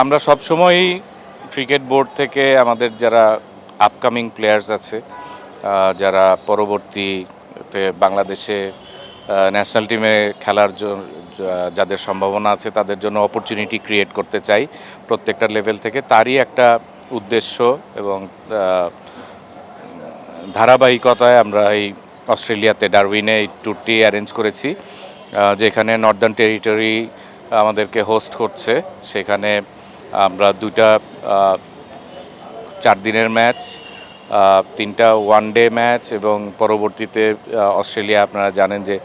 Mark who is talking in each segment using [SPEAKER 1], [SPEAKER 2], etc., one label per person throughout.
[SPEAKER 1] আমরা সবসময়ই cricket board থেকে আমাদের যারা আপকামিং প্লেয়ার্স আছে, যারা পরবর্তীতে বাংলাদেশে ন্যাশনাল টিমে খেলার যাদের সম্ভাবনা আছে তাদের জন্য অপরচুনিটি ক্রিয়েট করতে চাই প্রত্যেকটা লেভেল থেকে। তারই একটা উদ্দেশ্য এবং ধারাবাহিকতায় আমরা এই অস্ট্রেলিয়াতে ডারউইনে এই ট্যুরটি অ্যারেঞ্জ করেছি, যেখানে নর্দার্ন টেরিটরি আমাদেরকে হোস্ট করছে। সেখানে আমরা 2টা 4 দিনের ম্যাচ, 3টা ওয়ানডে ম্যাচ এবং পরবর্তীতে অস্ট্রেলিয়া আপনারা জানেন যে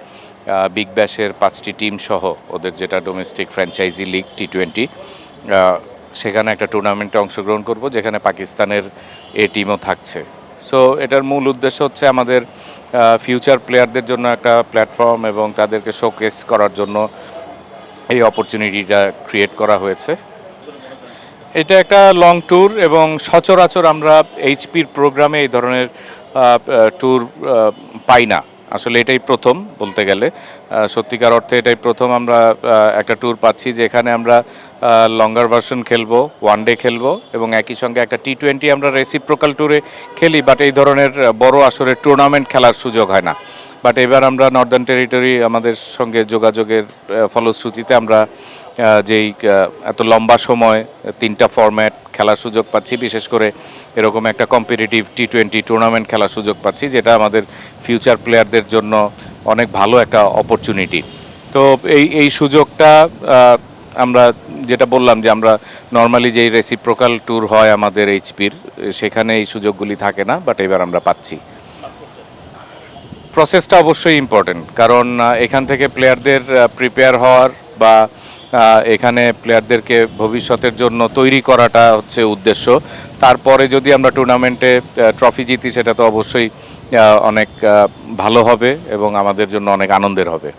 [SPEAKER 1] বিগ ব্যাশের 5টি টিম সহ ওদের যেটা ডোমেস্টিক ফ্র্যাঞ্চাইজি লিগ T20, সেখানে একটা টুর্নামেন্টে অংশগ্রহণ করব যেখানে পাকিস্তানের টিমও থাকছে। সো এটার মূল উদ্দেশ্য হচ্ছে আমাদের ফিউচার প্লেয়ারদের জন্য একটা প্ল্যাটফর্ম এবং তাদেরকে শোকেস করার জন্য এই অপরচুনিটিটা ক্রিয়েট করা হয়েছে। এটা একটা লং ট্যুর এবং সচরাচর আমরা এইচপির প্রোগ্রামে এই ধরনের ট্যুর পাই না। আসলে এটাই প্রথম বলতে গেলে, সত্যিকার অর্থে এটাই প্রথম আমরা একটা ট্যুর পাচ্ছি যেখানে আমরা লঙ্গার ভার্সন খেলবো, ওয়ানডে খেলবো এবং একই সঙ্গে একটা T20 আমরা রেসিপ্রোকাল ট্যুরে খেলি, বাট এই ধরনের বড় আসরের টুর্নামেন্ট খেলার সুযোগ হয় না। বাট এবার আমরা নর্দার্ন টেরিটরি আমাদের সঙ্গে যোগাযোগের ফলশ্রুতিতে আমরা যেই এত লম্বা সময় 3টা ফরম্যাট খেলার সুযোগ পাচ্ছি, বিশেষ করে এরকম একটা কম্পিটিটিভ T20 টুর্নামেন্ট খেলার সুযোগ পাচ্ছি, যেটা আমাদের ফিউচার প্লেয়ারদের জন্য অনেক ভালো একটা অপরচুনিটি। তো এই সুযোগটা আমরা যেটা বললাম যে আমরা নর্মালি যেই রেসিপ্রোকাল ট্যুর হয় আমাদের এইচপির, সেখানে এই সুযোগগুলি থাকে না, বাট এবার আমরা পাচ্ছি। প্রসেসটা অবশ্যই ইম্পর্টেন্ট, কারণ এখান থেকে প্লেয়ারদের প্রিপেয়ার হওয়ার বা এখানে প্লেয়ারদেরকে ভবিষ্যতের জন্য তৈরি করাটা হচ্ছে উদ্দেশ্য। তারপরে যদি আমরা টুর্নামেন্টে ট্রফি জিতি সেটা তো অবশ্যই অনেক ভালো হবে এবং আমাদের জন্য অনেক আনন্দের হবে।